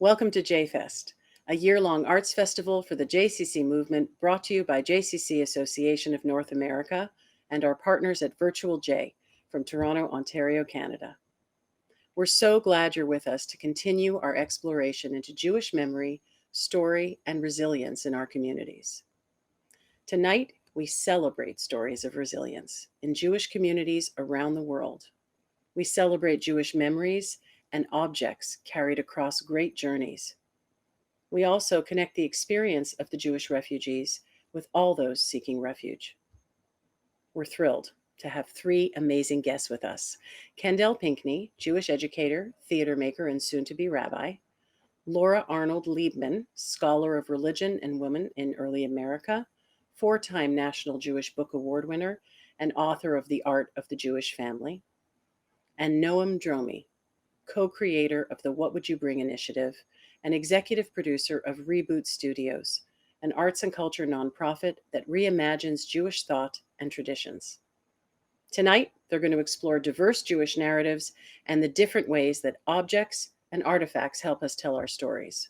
Welcome to JFest, a year-long arts festival for the JCC movement brought to you by JCC Association of North America and our partners at Virtual J from Toronto, Ontario, Canada. We're so glad you're with us to continue our exploration into Jewish memory, story, and resilience in our communities. Tonight, we celebrate stories of resilience in Jewish communities around the world. We celebrate Jewish memories and objects carried across great journeys. We also connect the experience of the Jewish refugees with all those seeking refuge. We're thrilled to have three amazing guests with us: Kendell Pinkney, Jewish educator, theater maker, and soon-to-be rabbi; Laura Arnold Leibman, scholar of religion and women in early America, four-time National Jewish Book Award winner, and author of The Art of the Jewish Family; and Noam Dromi, co-creator of the What Would You Bring initiative and executive producer of Reboot Studios, an arts and culture nonprofit that reimagines Jewish thought and traditions. Tonight, they're going to explore diverse Jewish narratives and the different ways that objects and artifacts help us tell our stories.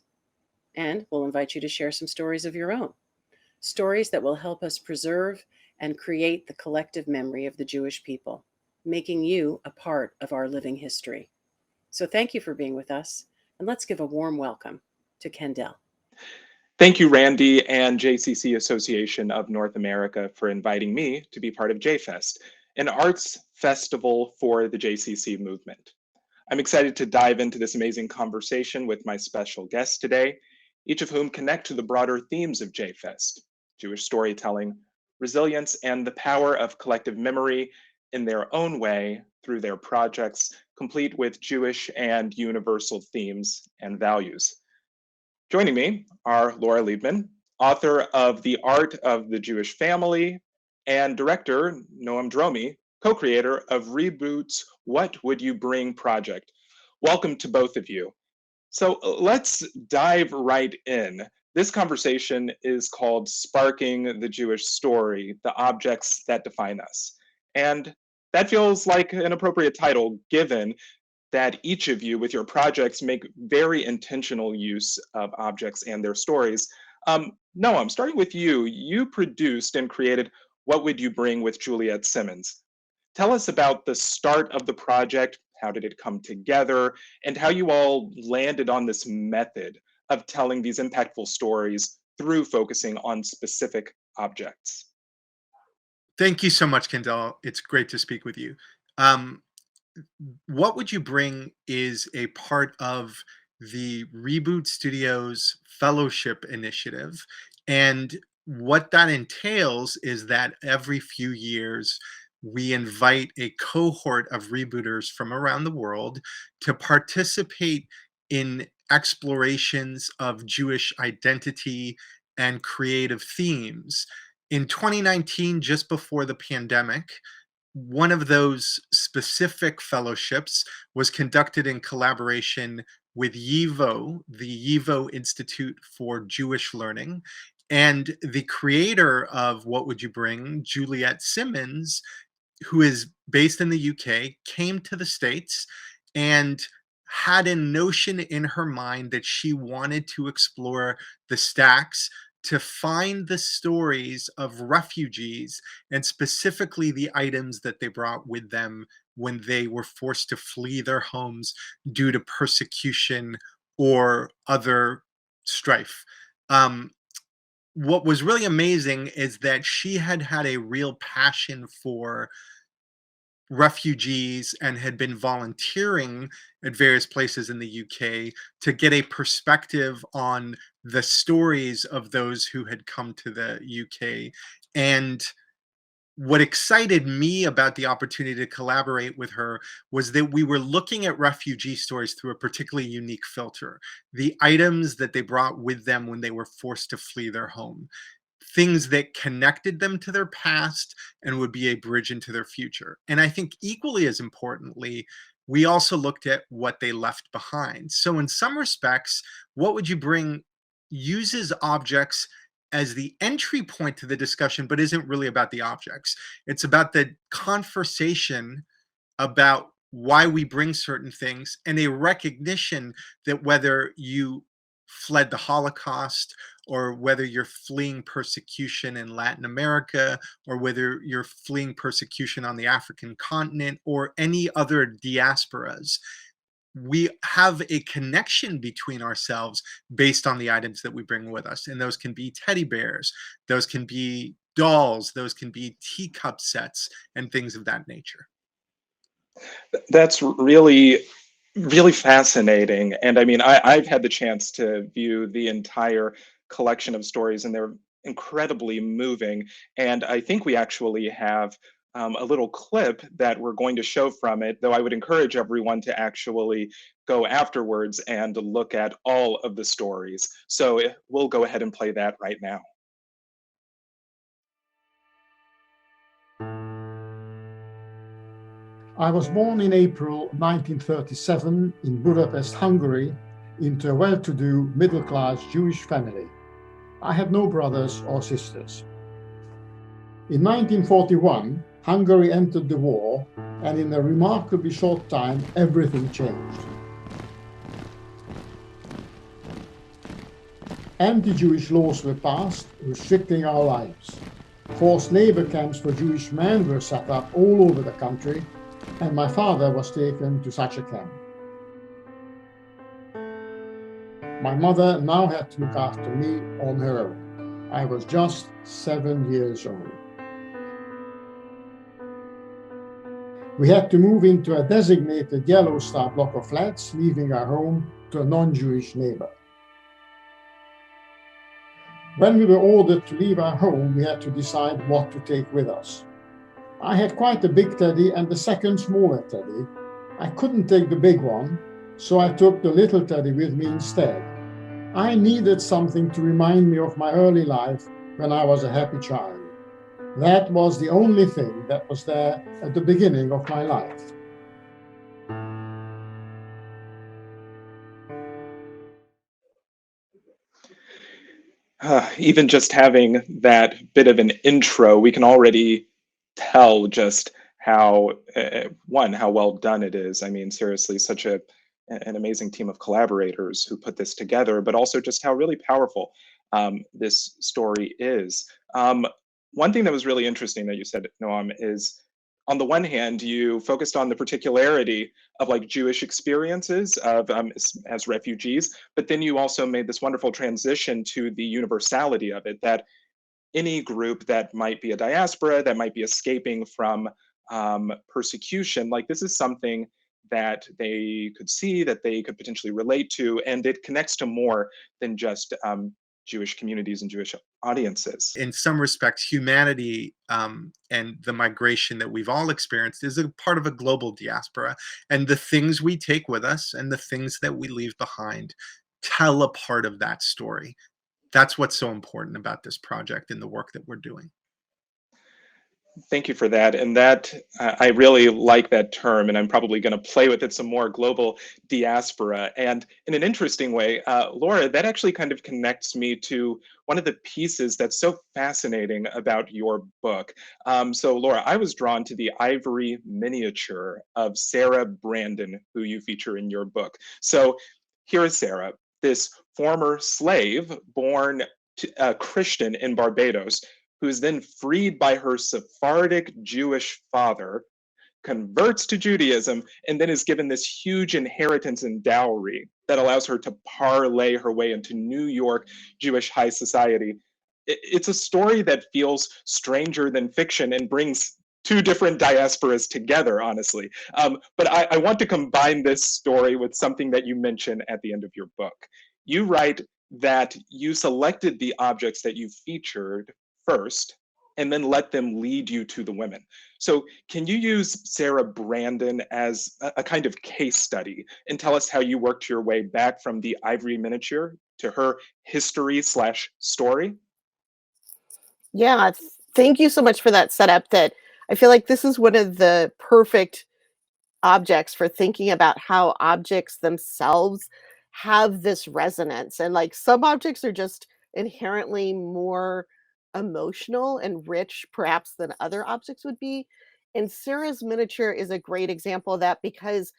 And we'll invite you to share some stories of your own, stories that will help us preserve and create the collective memory of the Jewish people, making you a part of our living history. So thank you for being with us, and let's give a warm welcome to Kendell. Thank you, Randy and JCC Association of North America for inviting me to be part of JFest, an arts festival for the JCC movement. I'm excited to dive into this amazing conversation with my special guests today, each of whom connect to the broader themes of JFest: Jewish storytelling, resilience, and the power of collective memory in their own way through their projects, complete with Jewish and universal themes and values. Joining me are Laura Leibman, author of The Art of the Jewish Family, and director Noam Dromi, co-creator of Reboot's What Would You Bring project. Welcome to both of you. So let's dive right in. This conversation is called Sparking the Jewish Story, the Objects That Define Us. And that feels like an appropriate title, given that each of you with your projects make very intentional use of objects and their stories. Noam, starting with you, you produced and created What Would You Bring with Juliet Simmons. Tell us about the start of the project, how did it come together, and how you all landed on this method of telling these impactful stories through focusing on specific objects. Thank you so much, Kendell. It's great to speak with you. What Would You Bring is a part of the Reboot Studios Fellowship Initiative. And what that entails is that every few years, we invite a cohort of rebooters from around the world to participate in explorations of Jewish identity and creative themes. In 2019, just before the pandemic, one of those specific fellowships was conducted in collaboration with YIVO, the YIVO Institute for Jewish Learning. And the creator of What Would You Bring, Juliet Simmons, who is based in the UK, came to the States and had a notion in her mind that she wanted to explore the stacks to find the stories of refugees and specifically the items that they brought with them when they were forced to flee their homes due to persecution or other strife. What was really amazing is that she had had a real passion for refugees and had been volunteering at various places in the UK to get a perspective on the stories of those who had come to the UK. And what excited me about the opportunity to collaborate with her was that we were looking at refugee stories through a particularly unique filter. The items that they brought with them when they were forced to flee their home, things that connected them to their past and would be a bridge into their future. And I think equally as importantly, we also looked at what they left behind. So in some respects, What Would You Bring uses objects as the entry point to the discussion, but isn't really about the objects. It's about the conversation about why we bring certain things, and a recognition that whether you fled the Holocaust, or whether you're fleeing persecution in Latin America, or whether you're fleeing persecution on the African continent, or any other diasporas, we have a connection between ourselves based on the items that we bring with us. And those can be teddy bears, those can be dolls, those can be teacup sets, and things of that nature. That's really, really fascinating. And I mean, I've had the chance to view the entire collection of stories, and they're incredibly moving. And I think we actually have a little clip that we're going to show from it, though I would encourage everyone to actually go afterwards and look at all of the stories. So we'll go ahead and play that right now. I was born in April 1937 in Budapest, Hungary, into a well-to-do, middle-class Jewish family. I had no brothers or sisters. In 1941, Hungary entered the war, and in a remarkably short time, everything changed. Anti-Jewish laws were passed, restricting our lives. Forced labor camps for Jewish men were set up all over the country, and my father was taken to such a camp. My mother now had to look after me on her own. I was just 7 years old. We had to move into a designated Yellow Star block of flats, leaving our home to a non-Jewish neighbor. When we were ordered to leave our home, we had to decide what to take with us. I had quite a big teddy and the second smaller teddy. I couldn't take the big one, so I took the little teddy with me instead. I needed something to remind me of my early life when I was a happy child. That was the only thing that was there at the beginning of my life. Even just having that bit of an intro, we can already tell just how, how well done it is. I mean, seriously, such an amazing team of collaborators who put this together, but also just how really powerful this story is. One thing that was really interesting that you said, Noam, is on the one hand, you focused on the particularity of like Jewish experiences of as refugees, but then you also made this wonderful transition to the universality of it, that any group that might be a diaspora, that might be escaping from persecution, like this is something that they could see, that they could potentially relate to, and it connects to more than just Jewish communities and Jewish audiences. In some respects, humanity and the migration that we've all experienced is a part of a global diaspora. And the things we take with us and the things that we leave behind tell a part of that story. That's what's so important about this project and the work that we're doing. Thank you for that. And that, I really like that term, and I'm probably going to play with it some more, global diaspora. And in an interesting way, Laura, that actually kind of connects me to one of the pieces that's so fascinating about your book. So Laura, I was drawn to the ivory miniature of Sarah Brandon, who you feature in your book. So here is Sarah, this former slave born a Christian in Barbados, who is then freed by her Sephardic Jewish father, converts to Judaism, and then is given this huge inheritance and dowry that allows her to parlay her way into New York Jewish high society. It's a story that feels stranger than fiction and brings two different diasporas together, honestly. But I want to combine this story with something that you mention at the end of your book. You write that you selected the objects that you featured first, and then let them lead you to the women. So can you use Sarah Brandon as a kind of case study and tell us how you worked your way back from the ivory miniature to her history/story? Yeah, thank you so much for that setup. That I feel like this is one of the perfect objects for thinking about how objects themselves have this resonance. And like some objects are just inherently more emotional and rich, perhaps, than other objects would be. And Sarah's miniature is a great example of that because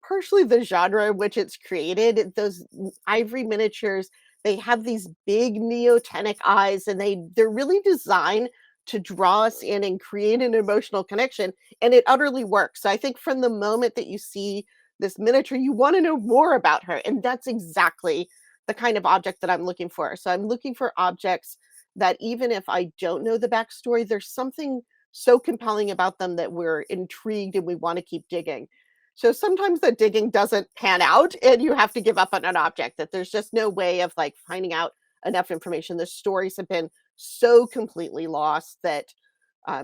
partially the genre in which it's created, those ivory miniatures, they have these big neotenic eyes and they're really designed to draw us in and create an emotional connection, and it utterly works. So I think from the moment that you see this miniature, you want to know more about her, and that's exactly the kind of object that I'm looking for. So I'm looking for objects that even if I don't know the backstory, there's something so compelling about them that we're intrigued and we want to keep digging. So sometimes the digging doesn't pan out and you have to give up on an object, that there's just no way of like finding out enough information. The stories have been so completely lost that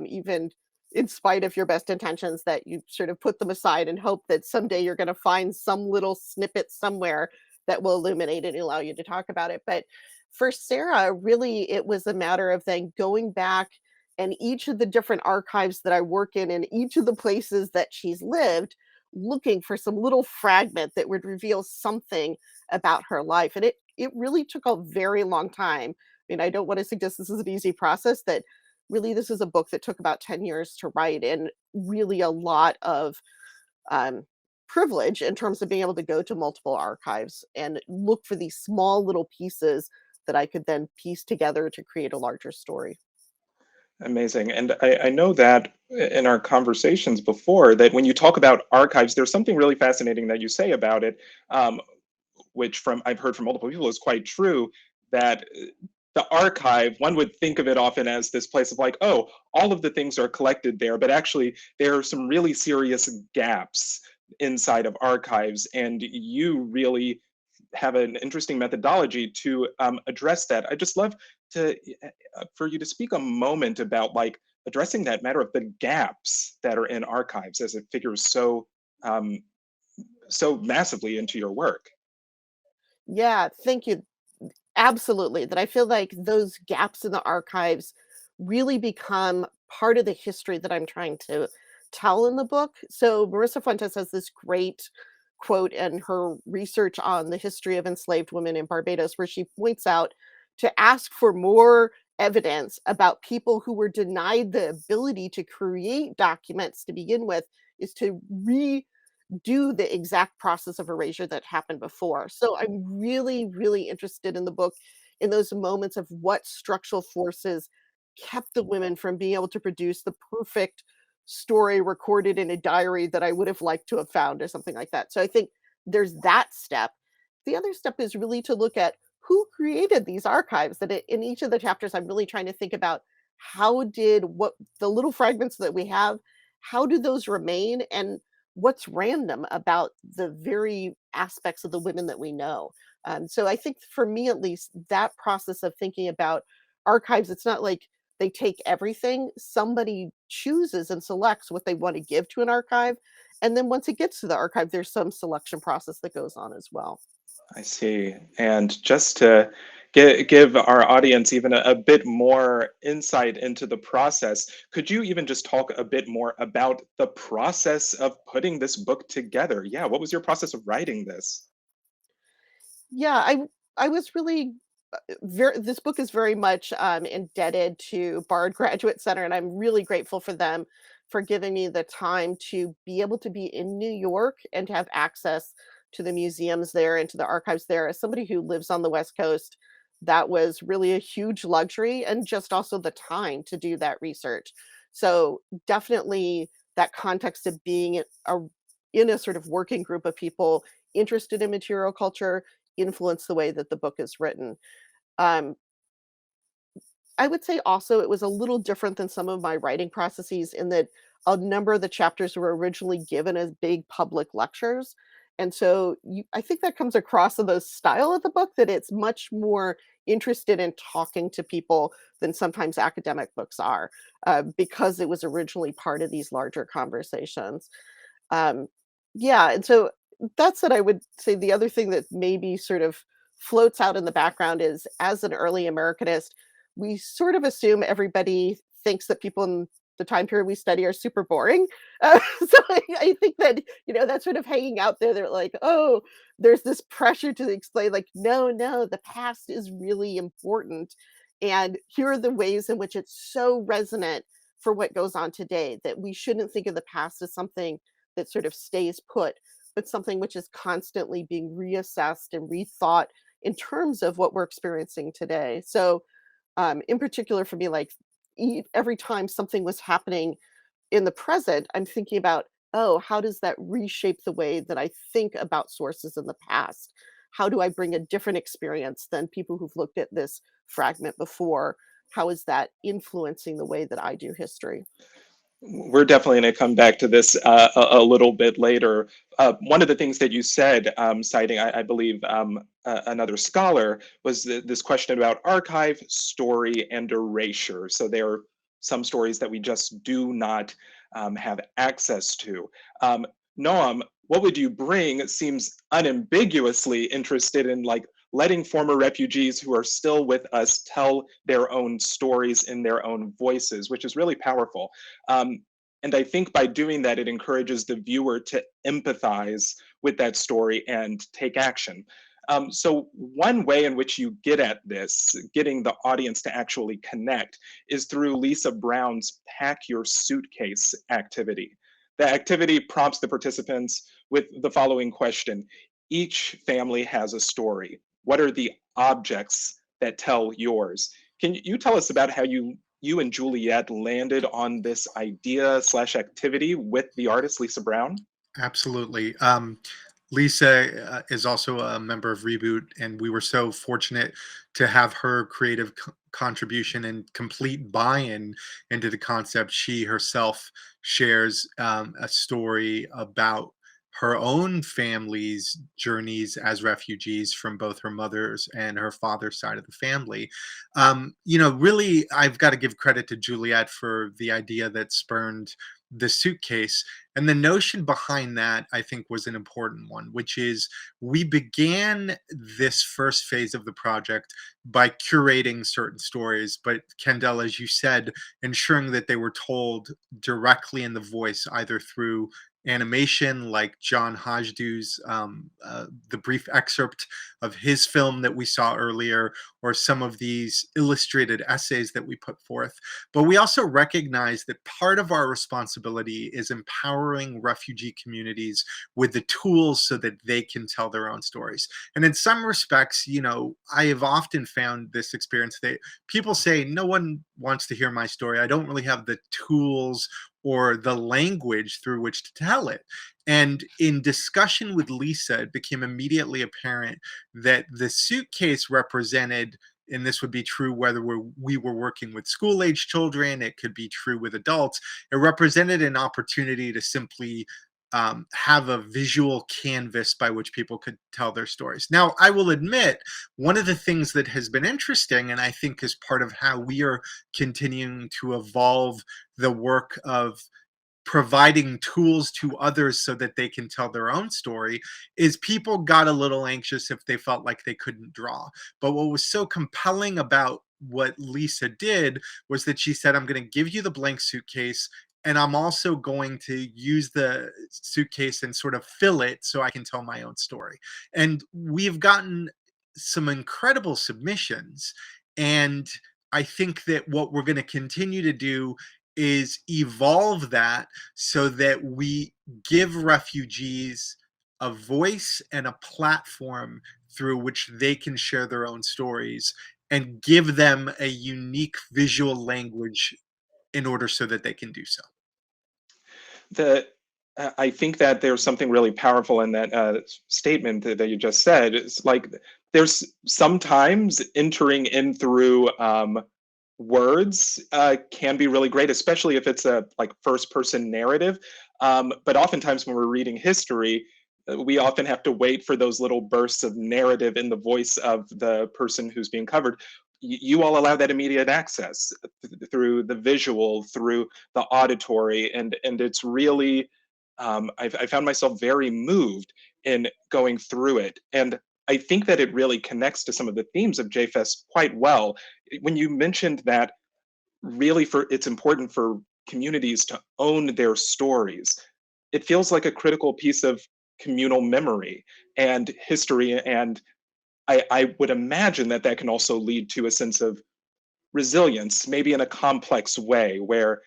even in spite of your best intentions, that you sort of put them aside and hope that someday you're going to find some little snippet somewhere that will illuminate it and allow you to talk about it. But for Sarah, really, it was a matter of then going back and each of the different archives that I work in and each of the places that she's lived, looking for some little fragment that would reveal something about her life. And it really took a very long time. I mean, I don't want to suggest this is an easy process, that really this is a book that took about 10 years to write, and really a lot of um, privilege in terms of being able to go to multiple archives and look for these small little pieces that I could then piece together to create a larger story. Amazing. And I know that in our conversations before, that when you talk about archives, there's something really fascinating that you say about it, um, which from I've heard from multiple people is quite true, that the archive, one would think of it often as this place of like, oh, all of the things are collected there, but actually there are some really serious gaps inside of archives, and you really have an interesting methodology to address that. I just love to for you to speak a moment about like addressing that matter of the gaps that are in archives, as it figures um, so massively into your work. Yeah, thank you. Absolutely. That I feel like those gaps in the archives really become part of the history that I'm trying to tell in the book. So Marissa Fuentes has this great quote in her research on the history of enslaved women in Barbados, where she points out to ask for more evidence about people who were denied the ability to create documents to begin with is to do the exact process of erasure that happened before. So I'm really, really interested in the book in those moments of what structural forces kept the women from being able to produce the perfect story recorded in a diary that I would have liked to have found or something like that. So I think there's that step. The other step is really to look at who created these archives. In each of the chapters, I'm really trying to think about how did what the little fragments that we have, how do those remain, and what's random about the very aspects of the women that we know. So I think for me, at least, that process of thinking about archives, it's not like they take everything. Somebody chooses and selects what they want to give to an archive. And then once it gets to the archive, there's some selection process that goes on as well. I see. And just to give our audience even a bit more insight into the process, could you even just talk a bit more about the process of putting this book together? Yeah, what was your process of writing this? Yeah, I was really this book is very much indebted to Bard Graduate Center, and I'm really grateful for them for giving me the time to be able to be in New York and to have access to the museums there and to the archives there. As somebody who lives on the West Coast, that was really a huge luxury, and just also the time to do that research. So definitely that context of being in a sort of working group of people interested in material culture influenced the way that the book is written. Um, I would say also it was a little different than some of my writing processes in that a number of the chapters were originally given as big public lectures. And so I think that comes across in the style of the book, that it's much more interested in talking to people than sometimes academic books are, because it was originally part of these larger conversations. Um, yeah, and so that's what I would say. The other thing that maybe sort of floats out in the background is, as an early Americanist, we sort of assume everybody thinks that people in the time period we study are super boring. So I think that, that's sort of hanging out there. They're like, oh, there's this pressure to explain, like, no, no, the past is really important. And here are the ways in which it's so resonant for what goes on today, that we shouldn't think of the past as something that sort of stays put, but something which is constantly being reassessed and rethought in terms of what we're experiencing today. So, in particular for me, like every time something was happening in the present, I'm thinking about, oh, how does that reshape the way that I think about sources in the past? How do I bring a different experience than people who've looked at this fragment before? How is that influencing the way that I do history? We're definitely going to come back to this a little bit later. One of the things that you said, citing, I believe, another scholar, was this question about archive, story, and erasure. So there are some stories that we just do not have access to. Noam, what would you bring? It seems unambiguously interested in like letting former refugees who are still with us tell their own stories in their own voices, which is really powerful. And I think by doing that, it encourages the viewer to empathize with that story and take action. So one way in which you get at this, getting the audience to actually connect, is through Lisa Brown's Pack Your Suitcase activity. The activity prompts the participants with the following question. Each family has a story. What are the objects that tell yours? Can you tell us about how you and Juliet landed on this idea / activity with the artist Lisa Brown? Absolutely. Lisa is also a member of Reboot, and we were so fortunate to have her creative contribution and complete buy-in into the concept. She herself shares a story about her own family's journeys as refugees from both her mother's and her father's side of the family. Really, I've got to give credit to Juliet for the idea that spurned the suitcase. And the notion behind that, I think, was an important one, which is we began this first phase of the project by curating certain stories. But Kendell, as you said, ensuring that they were told directly in the voice, either through animation like John Hajdu's the brief excerpt of his film that we saw earlier, or some of these illustrated essays that we put forth. But we also recognize that part of our responsibility is empowering refugee communities with the tools so that they can tell their own stories. And in some respects, I have often found this experience that people say, no one wants to hear my story. I don't really have the tools or the language through which to tell it. And in discussion with Lisa, it became immediately apparent that the suitcase represented, and this would be true whether we were working with school-age children, it could be true with adults, it represented an opportunity to simply have a visual canvas by which people could tell their stories. Now, I will admit, one of the things that has been interesting, and I think is part of how we are continuing to evolve the work of providing tools to others so that they can tell their own story, is people got a little anxious if they felt like they couldn't draw. But what was so compelling about what Lisa did was that she said, I'm going to give you the blank suitcase, and I'm also going to use the suitcase and sort of fill it so I can tell my own story. And we've gotten some incredible submissions. And I think that what we're going to continue to do is evolve that so that we give refugees a voice and a platform through which they can share their own stories, and give them a unique visual language in order so that they can do so. I think that there's something really powerful in that statement that you just said. It's like there's sometimes entering in through words can be really great, especially if it's a like first person narrative. But oftentimes when we're reading history, we often have to wait for those little bursts of narrative in the voice of the person who's being covered. You all allow that immediate access through the visual, through the auditory, and it's really, I found myself very moved in going through it. And I think that it really connects to some of the themes of JFest quite well. When you mentioned that really it's important for communities to own their stories, it feels like a critical piece of communal memory and history. And I would imagine that that can also lead to a sense of resilience, maybe in a complex way, where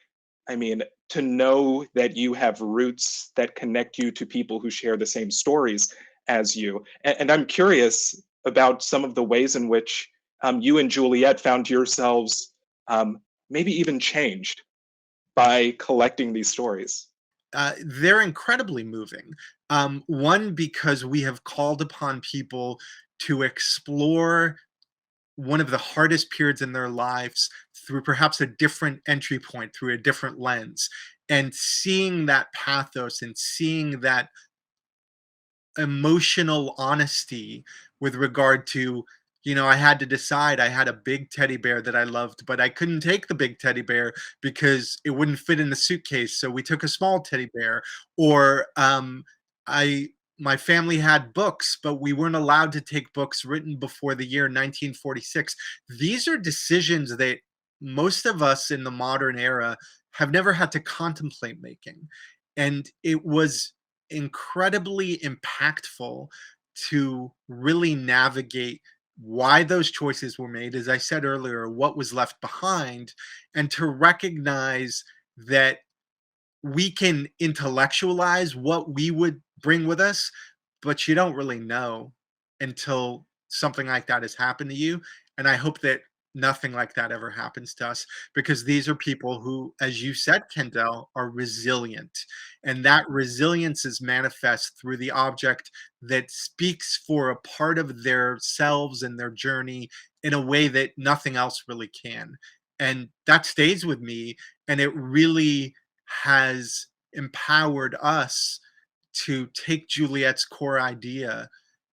I mean, to know that you have roots that connect you to people who share the same stories as you. And I'm curious about some of the ways in which you and Juliet found yourselves maybe even changed by collecting these stories. They're incredibly moving. One, because we have called upon people to explore one of the hardest periods in their lives through perhaps a different entry point, through a different lens, and seeing that pathos and seeing that emotional honesty with regard to, I had to decide. I had a big teddy bear that I loved, but I couldn't take the big teddy bear because it wouldn't fit in the suitcase, so we took a small teddy bear. Or I my family had books, but we weren't allowed to take books written before the year 1946. These are decisions that most of us in the modern era have never had to contemplate making, and it was incredibly impactful to really navigate why those choices were made, as I said earlier, what was left behind, and to recognize that we can intellectualize what we would bring with us, but you don't really know until something like that has happened to you. And I hope that nothing like that ever happens to us, because these are people who, as you said, Kendell, are resilient. And that resilience is manifest through the object that speaks for a part of their selves and their journey in a way that nothing else really can. And that stays with me. And it really has empowered us to take Juliet's core idea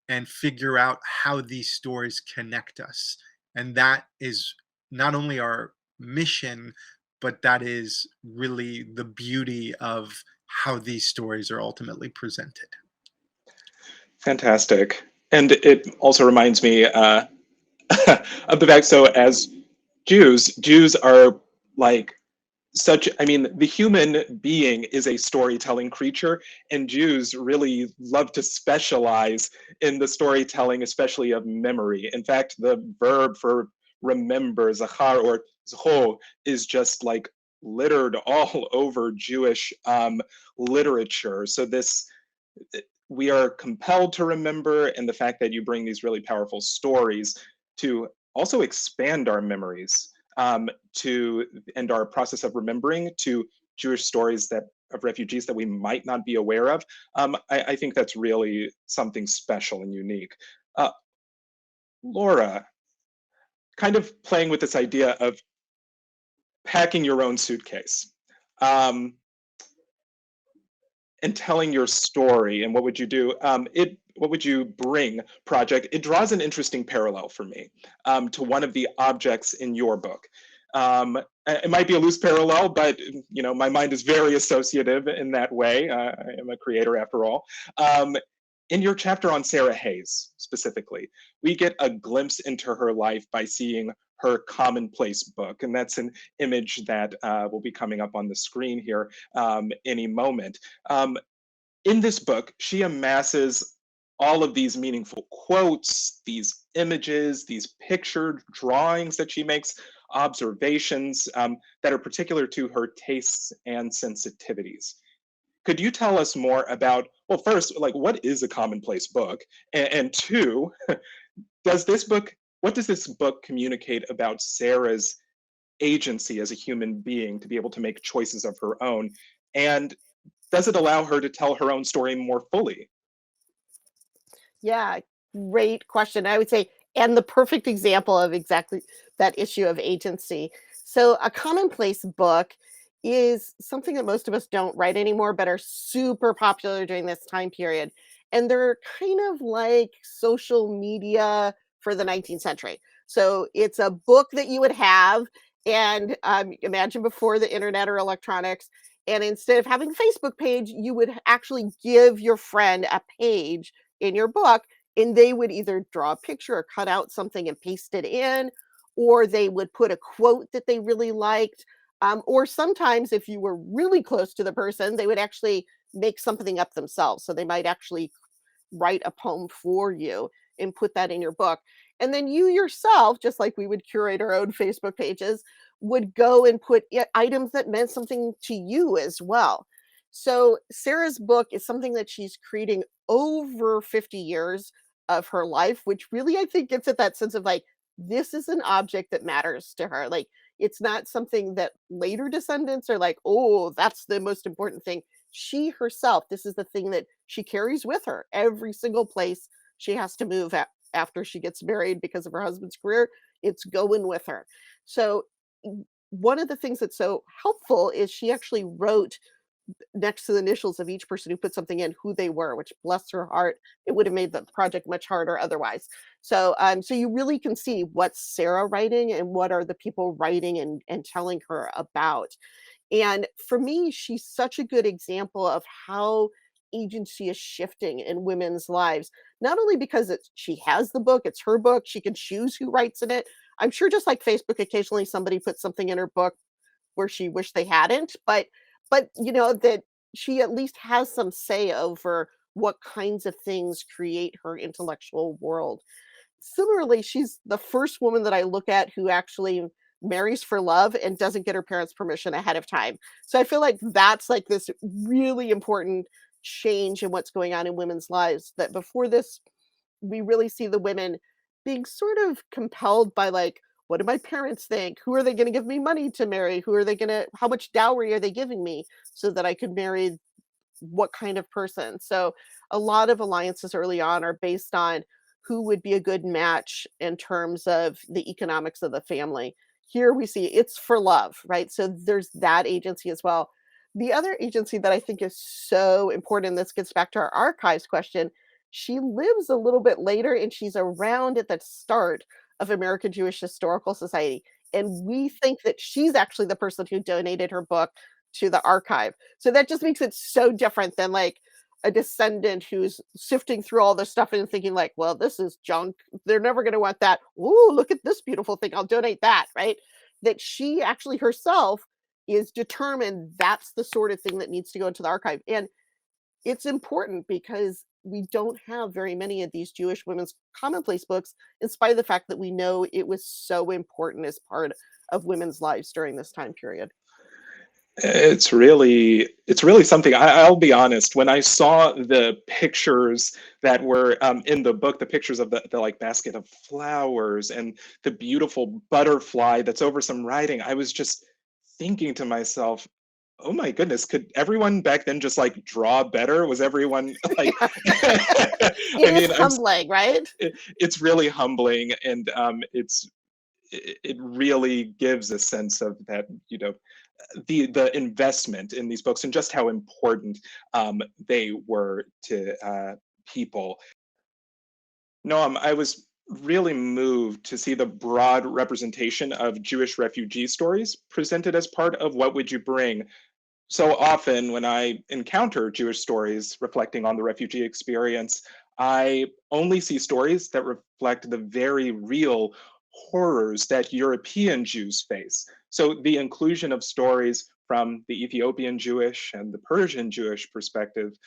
and figure out how these stories connect us. And that is not only our mission, but that is really the beauty of how these stories are ultimately presented. Fantastic. And it also reminds me of the fact, so as Jews are like such, I mean, the human being is a storytelling creature, and Jews really love to specialize in the storytelling, especially of memory. In fact, the verb for remember, zachar or zho, is just like littered all over Jewish literature. So this, we are compelled to remember, and the fact that you bring these really powerful stories to also expand our memories, to and our process of remembering to Jewish stories that of refugees that we might not be aware of. I think that's really something special and unique. Laura, kind of playing with this idea of packing your own suitcase. And telling your story, and what would you do? What would you bring project? It draws an interesting parallel for me to one of the objects in your book. It might be a loose parallel, but my mind is very associative in that way. I am a creator after all. In your chapter on Sarah Hayes, specifically, we get a glimpse into her life by seeing her Commonplace book. And that's an image that will be coming up on the screen here any moment. In this book, she amasses all of these meaningful quotes, these images, these pictured drawings that she makes, observations that are particular to her tastes and sensitivities. Could you tell us more about, well, first, like, what is a Commonplace book? And two, what does this book communicate about Sarah's agency as a human being to be able to make choices of her own? And does it allow her to tell her own story more fully? Yeah, great question. I would say, and the perfect example of exactly that issue of agency. So, a Commonplace book is something that most of us don't write anymore, but are super popular during this time period. And they're kind of like social media for the 19th century. So, it's a book that you would have, and imagine before the internet or electronics. And instead of having a Facebook page, you would actually give your friend a page in your book, and they would either draw a picture or cut out something and paste it in, or they would put a quote that they really liked, or sometimes if you were really close to the person, they would actually make something up themselves. So they might actually write a poem for you and put that in your book. And then you yourself, just like we would curate our own Facebook pages, would go and put items that meant something to you as well. So Sarah's book is something that she's creating over 50 years of her life, which really I think gets at that sense of like, this is an object that matters to her. Like, it's not something that later descendants are like, oh, that's the most important thing. She herself, this is the thing that she carries with her every single place she has to move after she gets married because of her husband's career. It's going with her. So, one of the things that's so helpful is she actually wrote next to the initials of each person who put something in who they were, which bless her heart, it would have made the project much harder otherwise. So so you really can see what's Sarah writing and what are the people writing and telling her about. And for me, she's such a good example of how agency is shifting in women's lives. Not only because she has the book, it's her book, she can choose who writes in it. I'm sure just like Facebook, occasionally somebody puts something in her book where she wished they hadn't, but you know that she at least has some say over what kinds of things create her intellectual world. Similarly, she's the first woman that I look at who actually marries for love and doesn't get her parents' permission ahead of time. So I feel like that's like this really important change in what's going on in women's lives, that before this we really see the women being sort of compelled by like, what do my parents think? Who are they going to give me money to marry? Who are they going to, how much dowry are they giving me so that I could marry what kind of person? So a lot of alliances early on are based on who would be a good match in terms of the economics of the family. Here we see it's for love, right? So there's that agency as well. The other agency that I think is so important, this gets back to our archives question, she lives a little bit later and she's around at the start of American Jewish Historical Society. And we think that she's actually the person who donated her book to the archive. So that just makes it so different than like a descendant who's sifting through all this stuff and thinking like, well, this is junk. They're never going to want that. Ooh, look at this beautiful thing. I'll donate that, right? That she actually herself is determined that's the sort of thing that needs to go into the archive. And it's important because we don't have very many of these Jewish women's commonplace books, in spite of the fact that we know it was so important as part of women's lives during this time period. It's really something. I'll be honest, when I saw the pictures that were in the book, the pictures of the like basket of flowers and the beautiful butterfly that's over some writing, I was just thinking to myself, oh my goodness, could everyone back then just like draw better? Was everyone like It is humbling, right? it's really humbling, and it really gives a sense of that, the investment in these books and just how important they were to people. Noam, I was really moved to see the broad representation of Jewish refugee stories presented as part of What Would You Bring? So often when I encounter Jewish stories reflecting on the refugee experience, I only see stories that reflect the very real horrors that European Jews face. So the inclusion of stories from the Ethiopian Jewish and the Persian Jewish perspectives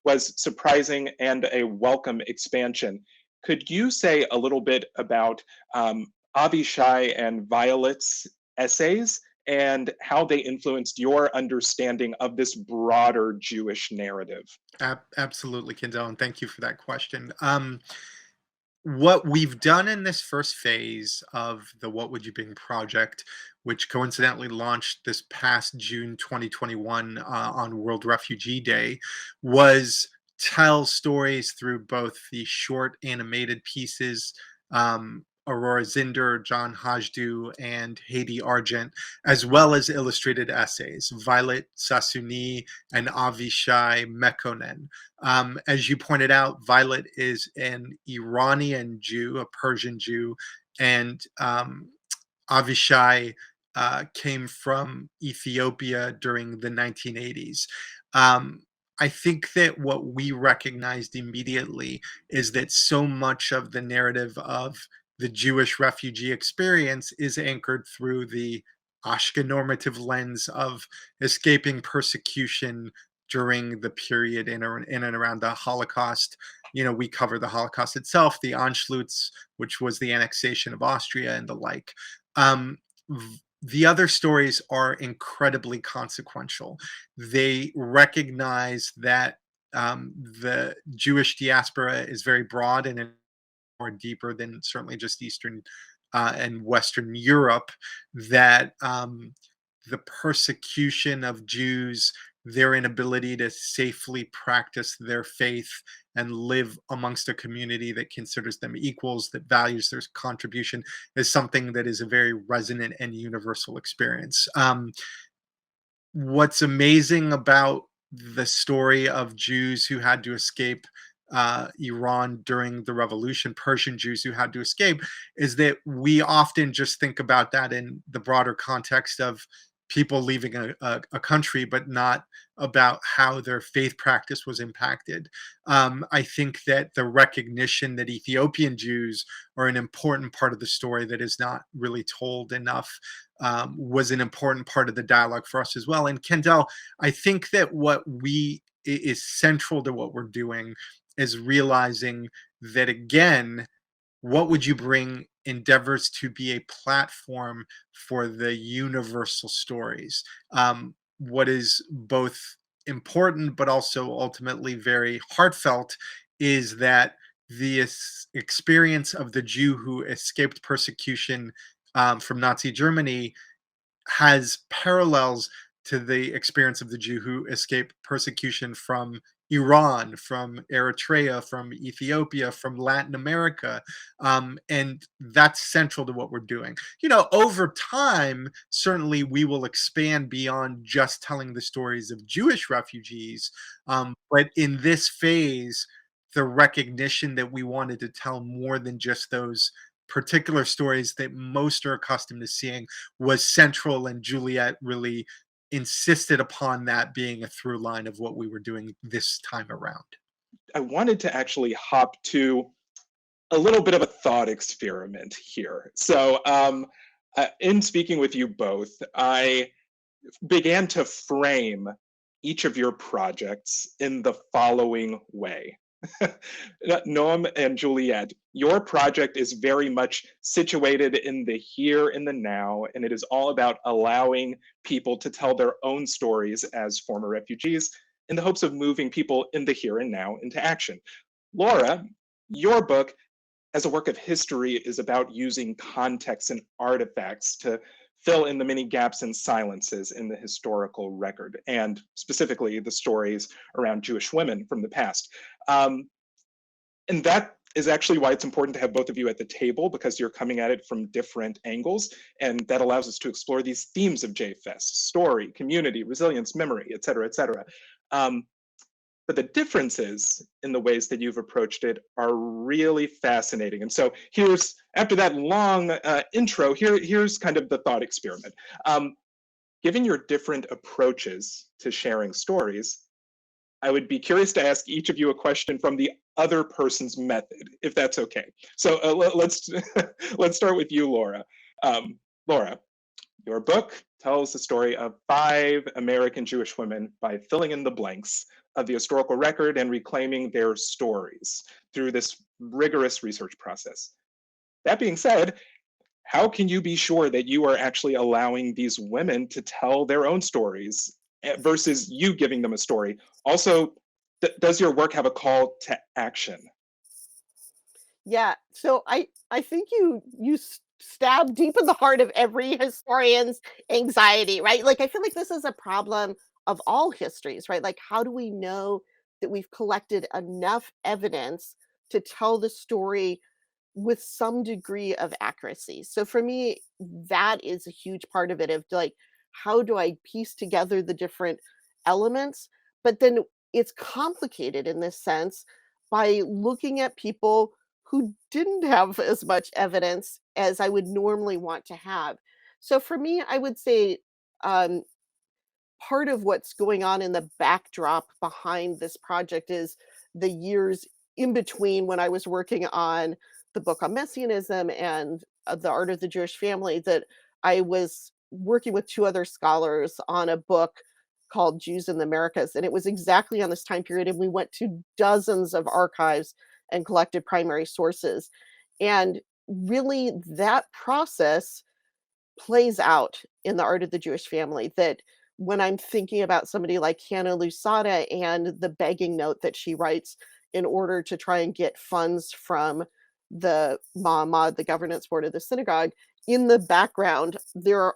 was surprising and a welcome expansion. Could you say a little bit about Avishai and Violet's essays and how they influenced your understanding of this broader Jewish narrative? Absolutely, Kendell, and thank you for that question. What we've done in this first phase of the What Would You Bring project, which coincidentally launched this past June 2021 on World Refugee Day, was tell stories through both the short animated pieces, Aurora Zinder, John Hajdu, and Haiti Argent, as well as illustrated essays, Violet Sassouni and Avishai Mekonnen. As you pointed out, Violet is an Iranian Jew, a Persian Jew, and Avishai came from Ethiopia during the 1980s. I think that what we recognized immediately is that so much of the narrative of the Jewish refugee experience is anchored through the Ashkenormative lens of escaping persecution during the period in and around the Holocaust, we cover the Holocaust itself, the Anschluss, which was the annexation of Austria, and the like. The other stories are incredibly consequential. They recognize that the Jewish diaspora is very broad and more deeper than certainly just Eastern and Western Europe, that the persecution of Jews, their inability to safely practice their faith and live amongst a community that considers them equals, that values their contribution, is something that is a very resonant and universal experience. What's amazing about the story of Jews who had to escape Iran during the revolution, Persian Jews who had to escape, is that we often just think about that in the broader context of people leaving a country, but not about how their faith practice was impacted. I think that the recognition that Ethiopian Jews are an important part of the story that is not really told enough was an important part of the dialogue for us as well. And Kendell, I think that what is central to what we're doing is realizing that, again, what would you bring endeavors to be a platform for the universal stories. What is both important but also ultimately very heartfelt is that the experience of the Jew who escaped persecution from Nazi Germany has parallels to the experience of the Jew who escaped persecution from Iran, from Eritrea, from Ethiopia, from Latin America. And that's central to what we're doing. Over time, certainly we will expand beyond just telling the stories of Jewish refugees. But in this phase, the recognition that we wanted to tell more than just those particular stories that most are accustomed to seeing was central, and Juliet really insisted upon that being a through line of what we were doing this time around. I wanted to actually hop to a little bit of a thought experiment here. So in speaking with you both, I began to frame each of your projects in the following way. Noam and Juliet, your project is very much situated in the here and the now, and it is all about allowing people to tell their own stories as former refugees in the hopes of moving people in the here and now into action. Laura, your book, as a work of history, is about using context and artifacts to fill in the many gaps and silences in the historical record, and specifically the stories around Jewish women from the past. And that is actually why it's important to have both of you at the table, because you're coming at it from different angles, and that allows us to explore these themes of JFest: story, community, resilience, memory, et cetera, et cetera. But the differences in the ways that you've approached it are really fascinating. And so after that long intro, here's kind of the thought experiment. Given your different approaches to sharing stories, I would be curious to ask each of you a question from the other person's method, if that's okay. So let's start with you, Laura. Laura, your book tells the story of 5 American Jewish women by filling in the blanks of the historical record and reclaiming their stories through this rigorous research process. That being said, how can you be sure that you are actually allowing these women to tell their own stories versus you giving them a story? Also, does your work have a call to action? Yeah, so I think you stab deep in the heart of every historian's anxiety, right? Like, I feel like this is a problem of all histories, right? Like, how do we know that we've collected enough evidence to tell the story with some degree of accuracy? So for me, that is a huge part of it, of like, how do I piece together the different elements? But then it's complicated in this sense by looking at people who didn't have as much evidence as I would normally want to have. So for me, I would say um, part of what's going on in the backdrop behind this project is the years in between when I was working on the book on Messianism and the art of the Jewish family, that I was working with 2 other scholars on a book called Jews in the Americas. And it was exactly on this time period. And we went to dozens of archives and collected primary sources. And really, that process plays out in the art of the Jewish family. That when I'm thinking about somebody like Hannah Lusada and the begging note that she writes in order to try and get funds from the Ma'amad, the governance board of the synagogue, in the background, there are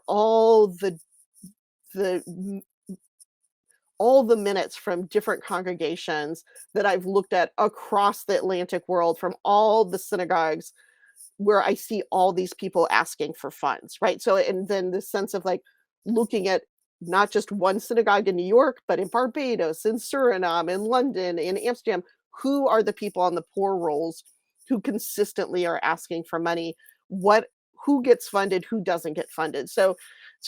the all the minutes from different congregations that I've looked at across the Atlantic world from all the synagogues where I see all these people asking for funds, right? So, and then the sense of like looking at not just one synagogue in New York, but in Barbados, in Suriname, in London, in Amsterdam, who are the people on the poor rolls who consistently are asking for money? Who gets funded, who doesn't get funded? So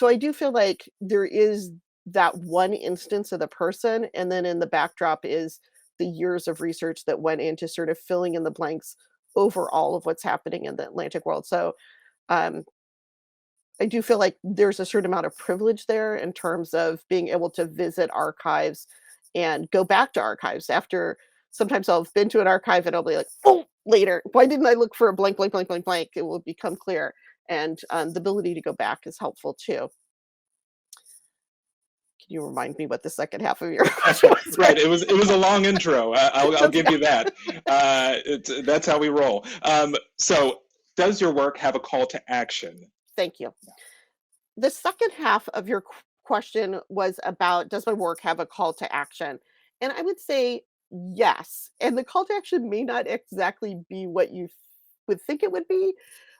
I do feel like there is that one instance of the person, and then in the backdrop is the years of research that went into sort of filling in the blanks over all of what's happening in the Atlantic world. So um, I do feel like there's a certain amount of privilege there in terms of being able to visit archives and go back to archives after sometimes I'll have been to an archive and I'll be like, oh, later, why didn't I look for a blank, blank, blank, blank, blank? It will become clear. And the ability to go back is helpful too. Can you remind me what the second half of your question was? Right, it was a long intro. I'll give you that. That's how we roll. So, does your work have a call to action? Thank you. The second half of your question was about, does my work have a call to action? And I would say yes. And the call to action may not exactly be what you would think it would be.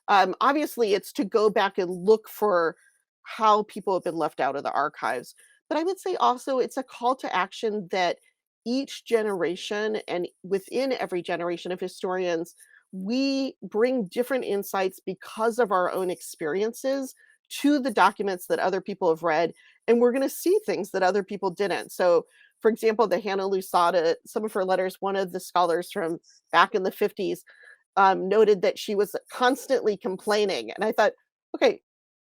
Obviously, it's to go back and look for how people have been left out of the archives. But I would say also it's a call to action that each generation and within every generation of historians, we bring different insights because of our own experiences to the documents that other people have read. And we're going to see things that other people didn't. So, for example, the Hannah Lusada, some of her letters, one of the scholars from back in the 50s noted that she was constantly complaining. And I thought, okay,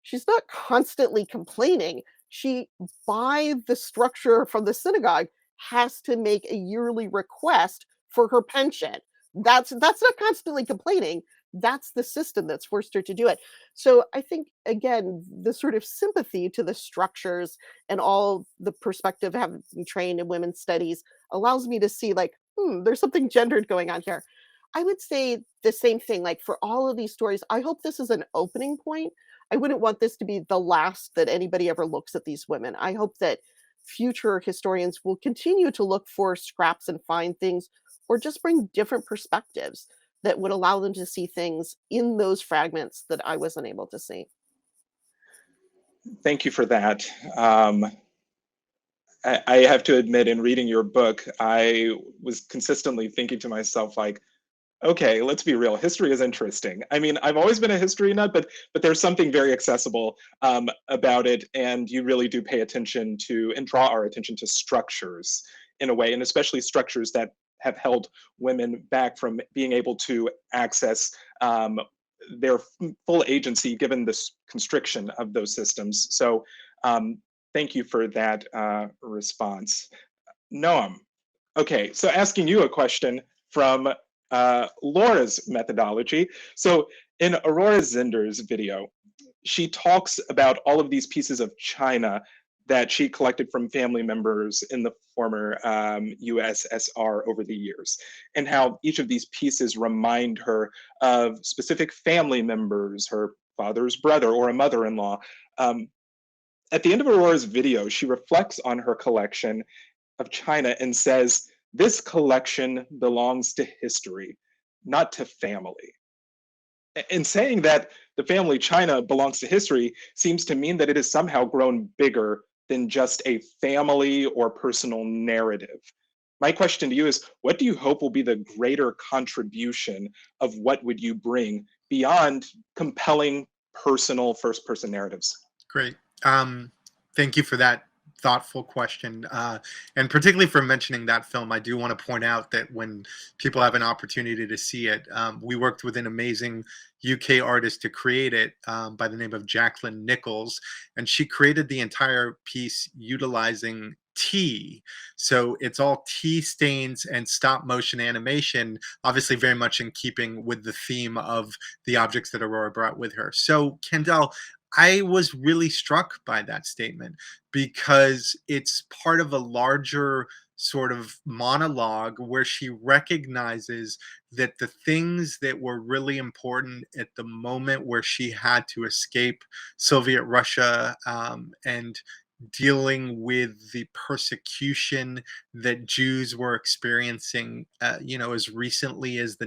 she's not constantly complaining. She, by the structure from the synagogue, has to make a yearly request for her pension. That's not constantly complaining. That's the system that's forced her to do it. So I think again, the sort of sympathy to the structures and all the perspective having been trained in women's studies allows me to see like, there's something gendered going on here. I would say the same thing, like for all of these stories, I hope this is an opening point. I wouldn't want this to be the last that anybody ever looks at these women. I hope that future historians will continue to look for scraps and find things, or just bring different perspectives that would allow them to see things in those fragments that I wasn't able to see. Thank you for that. I have to admit, in reading your book, I was consistently thinking to myself, like, okay, let's be real. History is interesting. I mean, I've always been a history nut, but there's something very accessible about it, and you really do pay attention to and draw our attention to structures in a way, and especially structures that have held women back from being able to access their full agency given this constriction of those systems. So thank you for that response. Noam, okay, so asking you a question from Laura's methodology. So in Aurora Zinder's video, she talks about all of these pieces of china that she collected from family members in the former USSR over the years, and how each of these pieces remind her of specific family members, her father's brother or a mother-in-law. At the end of Aurora's video, she reflects on her collection of china and says, "This collection belongs to history, not to family." In saying that the family china belongs to history seems to mean that it has somehow grown bigger than just a family or personal narrative. My question to you is, what do you hope will be the greater contribution of what would you bring beyond compelling personal first-person narratives? Great. Thank you for that thoughtful question, and particularly for mentioning that film. I do want to point out that when people have an opportunity to see it, we worked with an amazing UK artist to create it by the name of Jacqueline Nichols, and she created the entire piece utilizing tea. So it's all tea stains and stop motion animation, obviously very much in keeping with the theme of the objects that Aurora brought with her. So Kendell, I was really struck by that statement because it's part of a larger sort of monologue where she recognizes that the things that were really important at the moment where she had to escape Soviet Russia, and dealing with the persecution that Jews were experiencing, as recently as the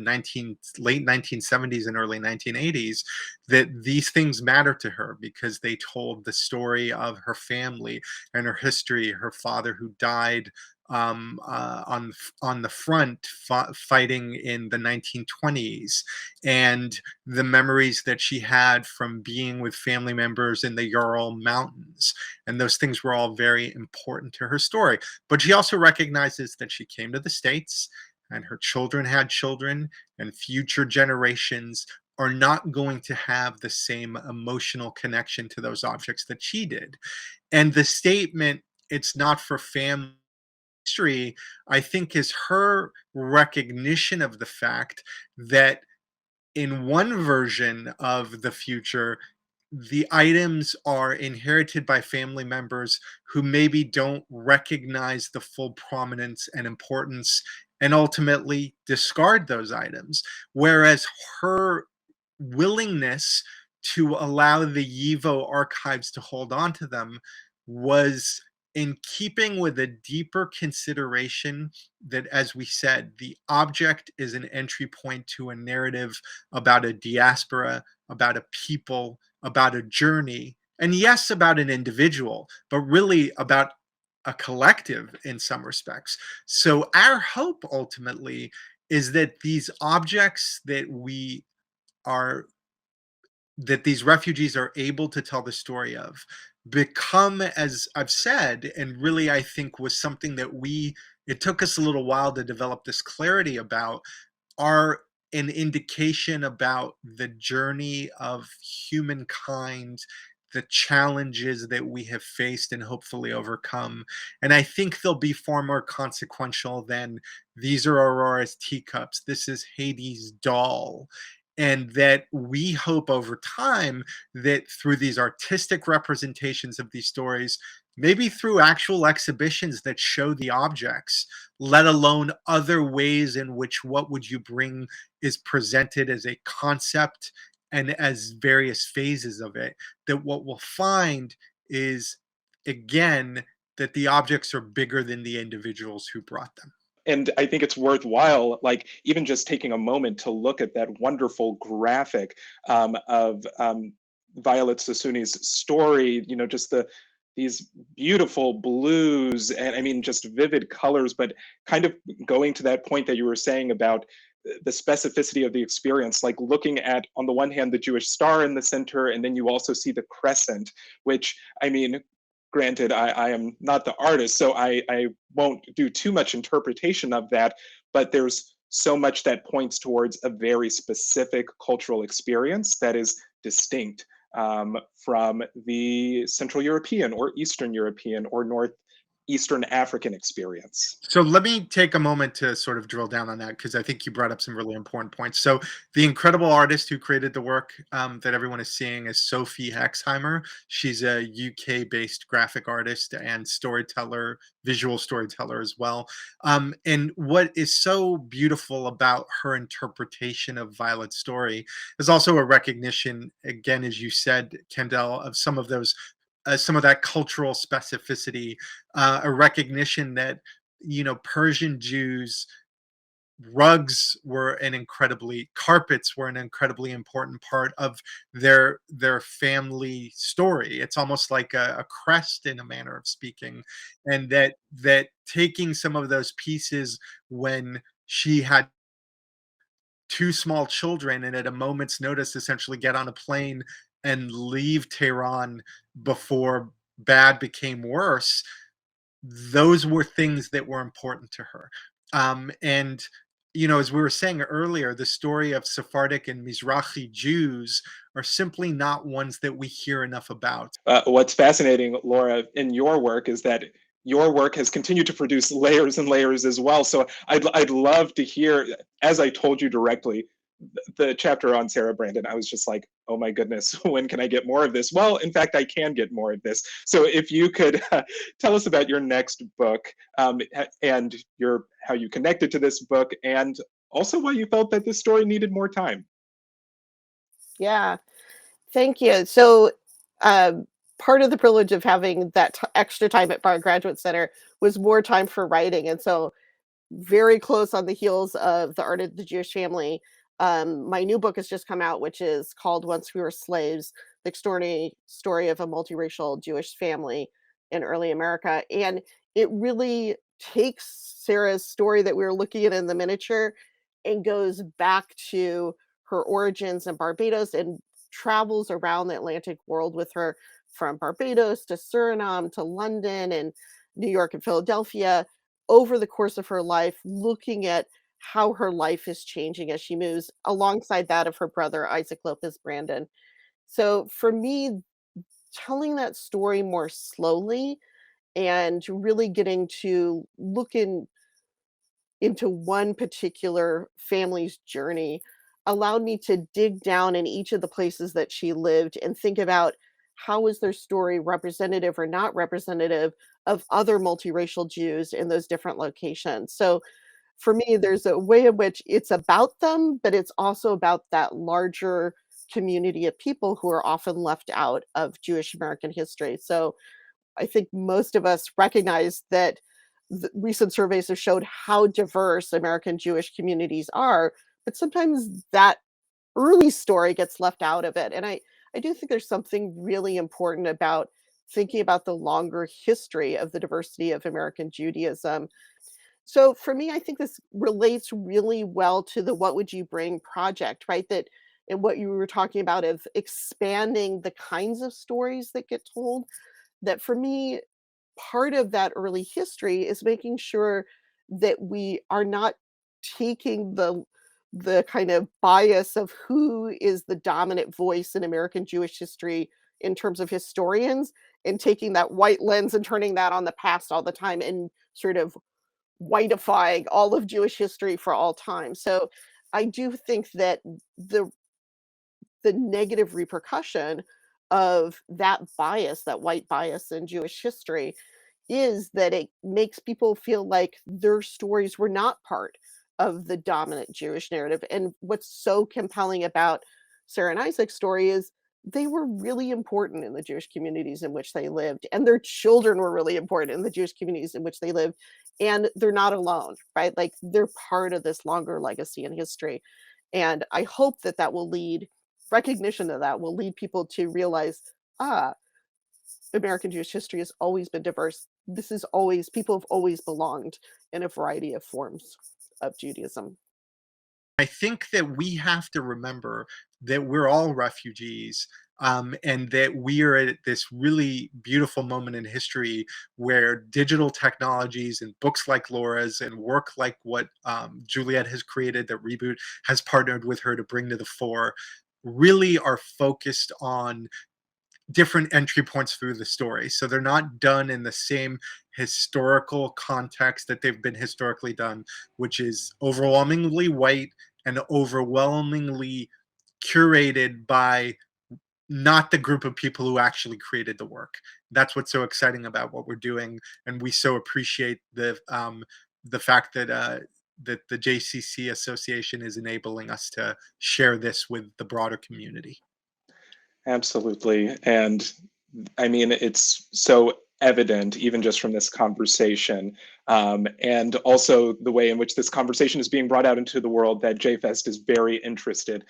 late 1970s and early 1980s, that these things matter to her because they told the story of her family and her history, her father who died on the front fighting in the 1920s, and the memories that she had from being with family members in the Ural Mountains. And those things were all very important to her story. But she also recognizes that she came to the States and her children had children, and future generations are not going to have the same emotional connection to those objects that she did. And the statement, it's not for family history, I think is her recognition of the fact that in one version of the future, the items are inherited by family members who maybe don't recognize the full prominence and importance and ultimately discard those items. Whereas her willingness to allow the YIVO archives to hold on to them was in keeping with a deeper consideration that, as we said, the object is an entry point to a narrative about a diaspora, about a people, about a journey, and yes, about an individual, but really about a collective in some respects. So, our hope ultimately is that these objects are that these refugees are able to tell the story of become, as I've said, and really I think was something that it took us a little while to develop this clarity about, are an indication about the journey of humankind, the challenges that we have faced and hopefully overcome. And I think they'll be far more consequential than these are Aurora's teacups, this is Hades' doll. And that we hope over time that through these artistic representations of these stories, maybe through actual exhibitions that show the objects, let alone other ways in which What Would You Bring is presented as a concept and as various phases of it, that what we'll find is, again, that the objects are bigger than the individuals who brought them. And I think it's worthwhile, like even just taking a moment to look at that wonderful graphic of Violet Sassooni's story, just these beautiful blues and I mean, just vivid colors, but kind of going to that point that you were saying about the specificity of the experience, like looking at, on the one hand, the Jewish star in the center, and then you also see the crescent, which, I mean, granted, I am not the artist, so I won't do too much interpretation of that, but there's so much that points towards a very specific cultural experience that is distinct from the Central European or Eastern European or Northeastern African experience. So let me take a moment to sort of drill down on that because I think you brought up some really important points. So the incredible artist who created the work that everyone is seeing is Sophie Hexheimer. She's a UK-based graphic artist and storyteller, visual storyteller as well. And what is so beautiful about her interpretation of Violet's story is also a recognition, again, as you said, Kendell, of some of that cultural specificity, a recognition that Persian Jews, carpets were an incredibly important part of their family story. It's almost like a crest in a manner of speaking, and that taking some of those pieces when she had two small children and at a moment's notice essentially get on a plane and leave Tehran before bad became worse, those were things that were important to her. And as we were saying earlier, the story of Sephardic and Mizrahi Jews are simply not ones that we hear enough about. What's fascinating, Laura, in your work is that your work has continued to produce layers and layers as well. So I'd love to hear, as I told you directly, the chapter on Sarah Brandon, I was just like, oh my goodness, when can I get more of this? Well, in fact, I can get more of this. So if you could tell us about your next book, and how you connected to this book, and also why you felt that this story needed more time. Yeah, thank you. So, part of the privilege of having that extra time at Bard Graduate Center was more time for writing. And so, very close on the heels of The Art of the Jewish Family, my new book has just come out, which is called Once We Were Slaves, the extraordinary story of a multiracial Jewish family in early America. And it really takes Sarah's story that we were looking at in the miniature and goes back to her origins in Barbados and travels around the Atlantic world with her, from Barbados to Suriname to London and New York and Philadelphia, over the course of her life, looking at how her life is changing as she moves alongside that of her brother, Isaac Lopez Brandon. So for me, telling that story more slowly and really getting to look into one particular family's journey allowed me to dig down in each of the places that she lived and think about how is their story representative or not representative of other multiracial Jews in those different locations. So for me, there's a way in which it's about them, but it's also about that larger community of people who are often left out of Jewish American history. So I think most of us recognize that the recent surveys have showed how diverse American Jewish communities are, but sometimes that early story gets left out of it. And I do think there's something really important about thinking about the longer history of the diversity of American Judaism. So for me, I think this relates really well to the What Would You Bring project, right? That and what you were talking about of expanding the kinds of stories that get told. That for me, part of that early history is making sure that we are not taking the kind of bias of who is the dominant voice in American Jewish history in terms of historians and taking that white lens and turning that on the past all the time and sort of whiteifying all of Jewish history for all time. So I do think that the the negative repercussion of that bias, that white bias in Jewish history, is that it makes people feel like their stories were not part of the dominant Jewish narrative. And what's so compelling about Sarah and Isaac's story is they were really important in the Jewish communities in which they lived, and their children were really important in the Jewish communities in which they lived. And they're not alone, right? Like they're part of this longer legacy in history. And I hope that that will lead recognition of that will lead people to realize, ah, American Jewish history has always been diverse. This is always, people have always belonged in a variety of forms of Judaism. I think that we have to remember that we're all refugees, and that we are at this really beautiful moment in history where digital technologies and books like Laura's and work like what Juliet has created, that Reboot has partnered with her to bring to the fore, really are focused on different entry points through the story. So they're not done in the same historical context that they've been historically done, which is overwhelmingly white and overwhelmingly curated by not the group of people who actually created the work. That's what's so exciting about what we're doing, and we so appreciate the fact that that the JCC Association is enabling us to share this with the broader community. Absolutely. And I mean, it's so evident, even just from this conversation, and also the way in which this conversation is being brought out into the world, that JFest is very interested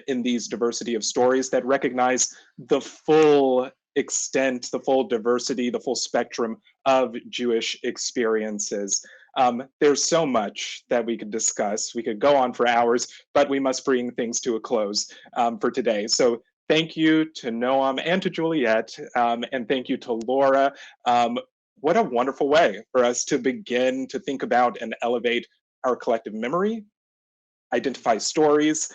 in these diversity of stories that recognize the full extent, the full diversity, the full spectrum of Jewish experiences. There's so much that we could discuss. We could go on for hours, but we must bring things to a close for today. So thank you to Noam and to Juliet, and thank you to Laura. What a wonderful way for us to begin to think about and elevate our collective memory, identify stories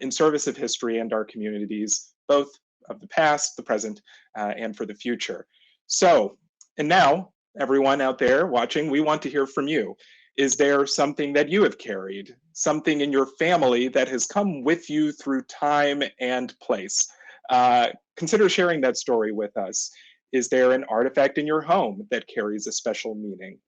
in service of history and our communities, both of the past, the present, and for the future. So, and now, everyone out there watching, we want to hear from you. Is there something that you have carried, something in your family that has come with you through time and place? Consider sharing that story with us. Is there an artifact in your home that carries a special meaning?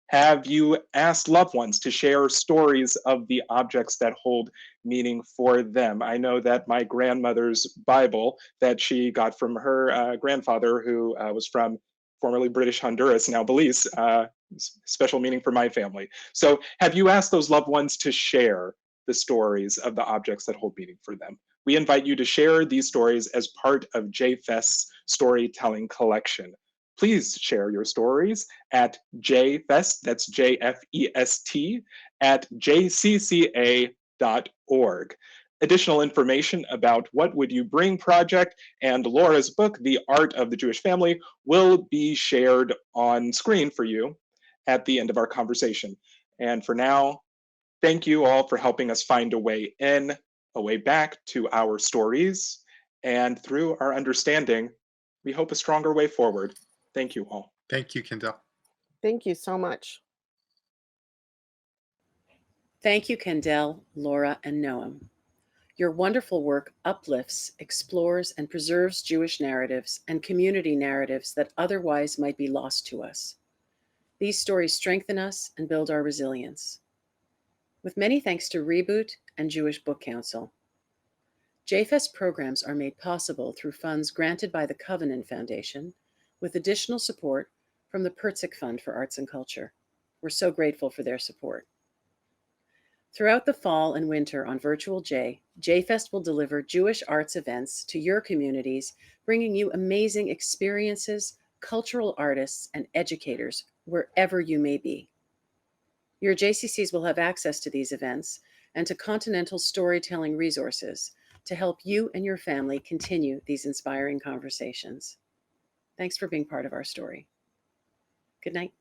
Have you asked loved ones to share stories of the objects that hold meaning for them? I know that my grandmother's Bible that she got from her grandfather, who was from formerly British Honduras, now Belize, special meaning for my family. So have you asked those loved ones to share the stories of the objects that hold meaning for them? We invite you to share these stories as part of JFest's storytelling collection. Please share your stories at JFest, that's JFEST, at jcca.org. Additional information about What Would You Bring project and Laura's book, The Art of the Jewish Family, will be shared on screen for you at the end of our conversation. And for now, thank you all for helping us find a way in, a way back to our stories, and through our understanding, we hope a stronger way forward. Thank you all. Thank you, Kendell. Thank you so much. Thank you, Kendell, Laura, and Noam. Your wonderful work uplifts, explores, and preserves Jewish narratives and community narratives that otherwise might be lost to us. These stories strengthen us and build our resilience. With many thanks to Reboot and Jewish Book Council. JFest programs are made possible through funds granted by the Covenant Foundation, with additional support from the Pertzik Fund for Arts and Culture. We're so grateful for their support. Throughout the fall and winter on Virtual J, JFest will deliver Jewish arts events to your communities, bringing you amazing experiences, cultural artists, and educators wherever you may be. Your JCCs will have access to these events and to continental storytelling resources to help you and your family continue these inspiring conversations. Thanks for being part of our story. Good night.